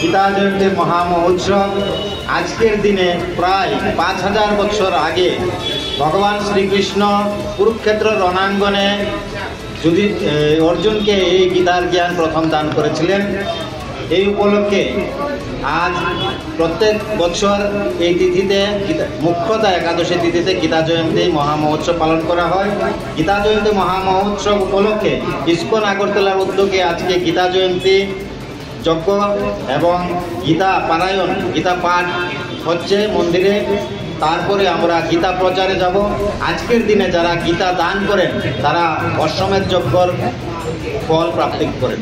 गीता जयंती महामहोत्सव आजकेर दिने प्राय 5000 बछर आगे भगवान श्रीकृष्ण कुरुक्षेत्र रणांगने अर्जुन के गीतार ज्ञान प्रथम दान करेছিলেন। এই উপলক্ষে आज प्रत्येक बछर এই তিথিতে मुख्यतः एकादशी तिथिते गीता जयंती महामहोत्सव पालन करा হয়। गीता जयंती महामहोत्सव उपलक्षे इस्कन आगरतलार उद्योगे आज के गीता जयंती यज्ञ एवं गीता पारायण गीता पाठ হচ্ছে मंदिरे। तारपरे आमरा गीता प्रचारे যাব। आजकेर दिने যারা गीता दान करें तारा अश्वमेध यज्ञर फल प्राप्ति करें।